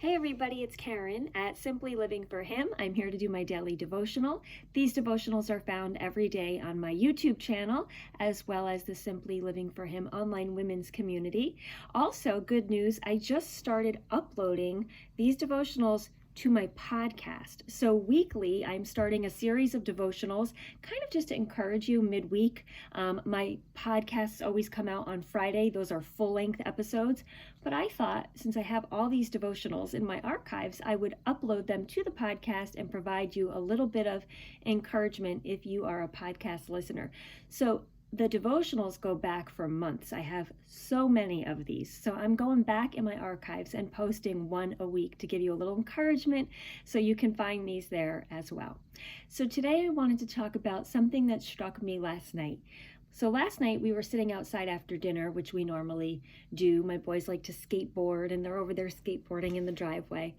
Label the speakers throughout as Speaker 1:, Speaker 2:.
Speaker 1: Hey everybody, it's Karen at Simply Living for Him. I'm here to do my daily devotional. These devotionals are found every day on my YouTube channel, as well as the Simply Living for Him online women's community. Also, good news, I just started uploading these devotionals to my podcast. So weekly, I'm starting a series of devotionals, kind of just to encourage you midweek. My podcasts always come out on Friday. Those are full-length episodes. But I thought, since I have all these devotionals in my archives, I would upload them to the podcast and provide you a little bit of encouragement if you are a podcast listener. So the devotionals go back for months. I have so many of these. So I'm going back in my archives and posting one a week to give you a little encouragement so you can find these there as well. So today I wanted to talk about something that struck me last night. So last night we were sitting outside after dinner, which we normally do. My boys like to skateboard and they're over there skateboarding in the driveway.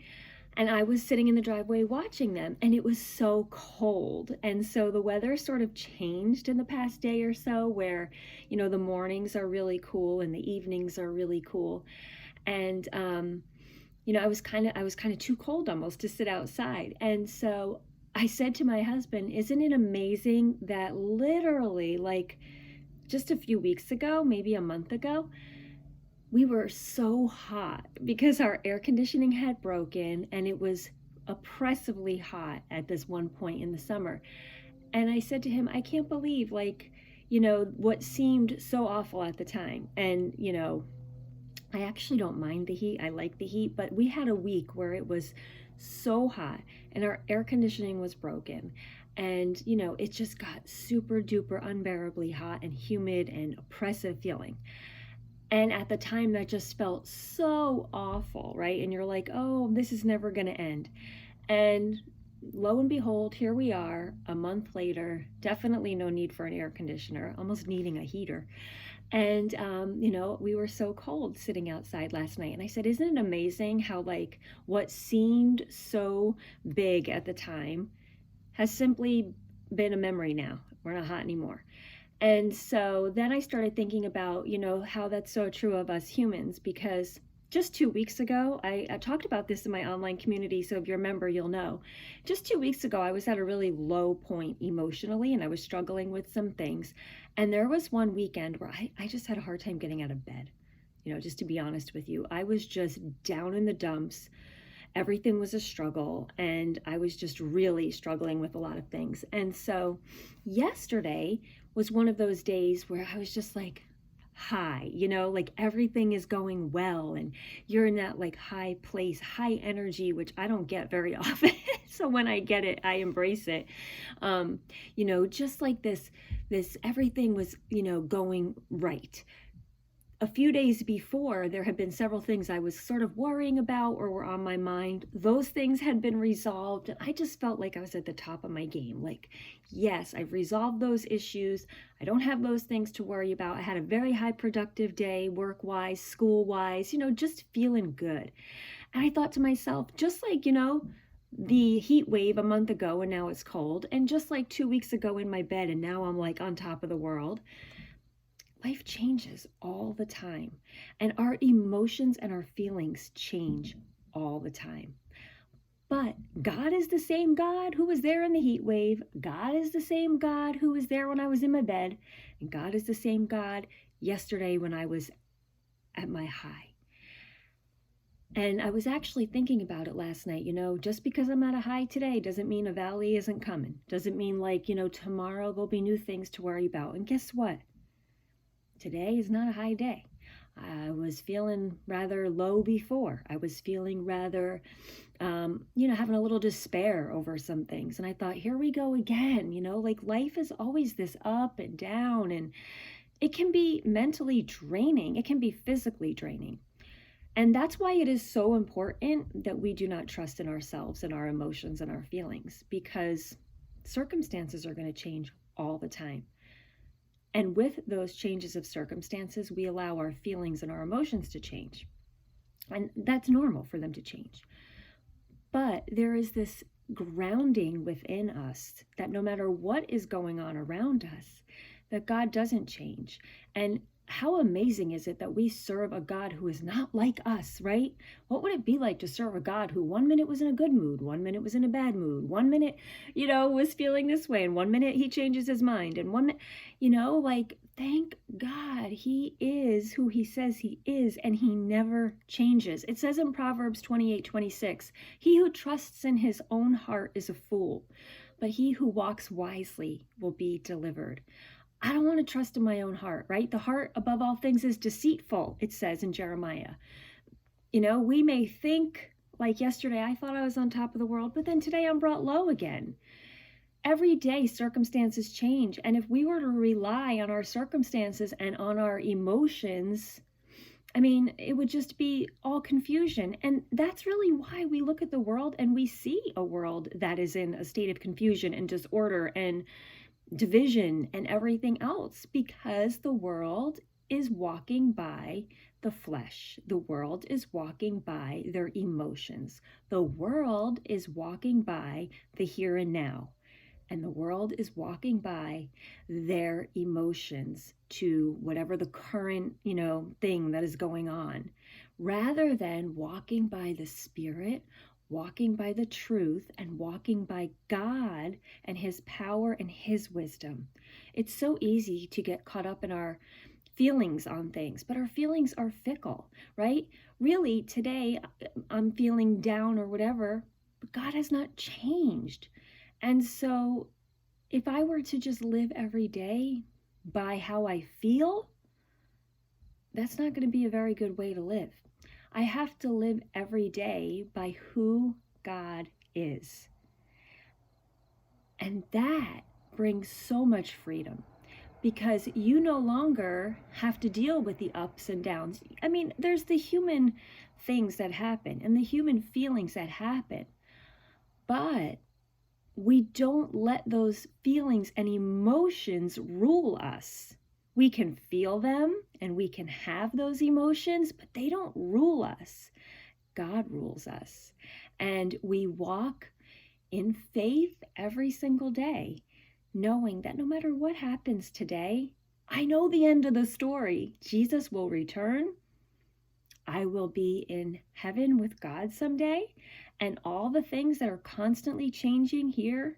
Speaker 1: And I was sitting in the driveway watching them, and it was so cold. And so the weather sort of changed in the past day or so, where, the mornings are really cool and the evenings are really cool. And, I was kind of too cold almost to sit outside. And so I said to my husband, isn't it amazing that literally like just a few weeks ago, maybe a month ago, we were so hot because our air conditioning had broken and it was oppressively hot at this one point in the summer. And I said to him, I can't believe what seemed so awful at the time. And, I actually don't mind the heat. I like the heat, but we had a week where it was so hot and our air conditioning was broken. And, it just got super duper unbearably hot and humid and oppressive feeling. And at the time, that just felt so awful, right? And you're like, oh, this is never going to end. And lo and behold, here we are a month later, definitely no need for an air conditioner, almost needing a heater. And, we were so cold sitting outside last night. And I said, isn't it amazing how what seemed so big at the time has simply been a memory now? We're not hot anymore. And so then I started thinking about, how that's so true of us humans, because just 2 weeks ago, I talked about this in my online community. So if you're a member, you'll know. Just 2 weeks ago, I was at a really low point emotionally, and I was struggling with some things. And there was one weekend where I just had a hard time getting out of bed. Just to be honest with you, I was just down in the dumps. Everything was a struggle, and I was just really struggling with a lot of things. And so yesterday was one of those days where I was just like high, everything is going well, and you're in that high place, high energy, which I don't get very often. So when I get it, I embrace it. Just like this everything was, going right. A few days before, there had been several things I was sort of worrying about or were on my mind. Those things had been resolved, and I just felt like I was at the top of my game. Yes, I've resolved those issues. I don't have those things to worry about. I had a very high productive day, work-wise, school-wise, just feeling good. And I thought to myself, just the heat wave a month ago and now it's cold, and just 2 weeks ago in my bed and now I'm on top of the world. Life changes all the time, and our emotions and our feelings change all the time. But God is the same God who was there in the heat wave. God is the same God who was there when I was in my bed. And God is the same God yesterday when I was at my high. And I was actually thinking about it last night. Just because I'm at a high today doesn't mean a valley isn't coming. Doesn't mean tomorrow there'll be new things to worry about. And guess what? Today is not a high day. I was feeling rather low before. I was feeling rather, having a little despair over some things. And I thought, here we go again. Life is always this up and down, and it can be mentally draining. It can be physically draining. And that's why it is so important that we do not trust in ourselves and our emotions and our feelings, because circumstances are going to change all the time. And with those changes of circumstances, we allow our feelings and our emotions to change. And that's normal for them to change. But there is this grounding within us that no matter what is going on around us, that God doesn't change. And how amazing is it that we serve a God who is not like us, right? What would it be like to serve a God who 1 minute was in a good mood, 1 minute was in a bad mood, 1 minute, was feeling this way, and 1 minute he changes his mind, and like, thank God he is who he says he is, and he never changes. It says in Proverbs 28:26, he who trusts in his own heart is a fool, but he who walks wisely will be delivered. I don't want to trust in my own heart, right? The heart above all things is deceitful, it says in Jeremiah. We may think, like yesterday, I thought I was on top of the world, but then today I'm brought low again. Every day circumstances change. And if we were to rely on our circumstances and on our emotions, it would just be all confusion. And that's really why we look at the world and we see a world that is in a state of confusion and disorder and division and everything else, because the world is walking by the flesh. The world is walking by their emotions. The world is walking by the here and now. And the world is walking by their emotions to whatever the current, thing that is going on, rather than walking by the Spirit, walking by the truth, and walking by God and his power and his wisdom. It's so easy to get caught up in our feelings on things, but our feelings are fickle, right? Really, today I'm feeling down or whatever, but God has not changed. And so if I were to just live every day by how I feel, that's not going to be a very good way to live. I have to live every day by who God is. And that brings so much freedom, because you no longer have to deal with the ups and downs. There's the human things that happen and the human feelings that happen, but we don't let those feelings and emotions rule us. We can feel them and we can have those emotions, but they don't rule us. God rules us. And we walk in faith every single day, knowing that no matter what happens today, I know the end of the story. Jesus will return. I will be in heaven with God someday. And all the things that are constantly changing here,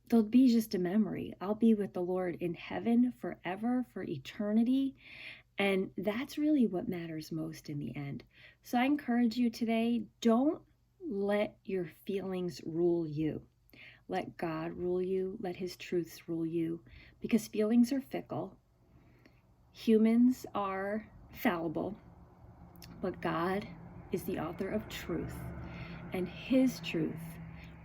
Speaker 1: they'll be just a memory. I'll be with the Lord in heaven forever, for eternity. And that's really what matters most in the end. So I encourage you today, don't let your feelings rule you. Let God rule you. Let his truths rule you, because feelings are fickle. Humans are fallible, but God is the author of truth, and his truth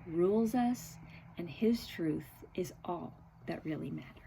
Speaker 1: rules us, and his truth is all that really matters.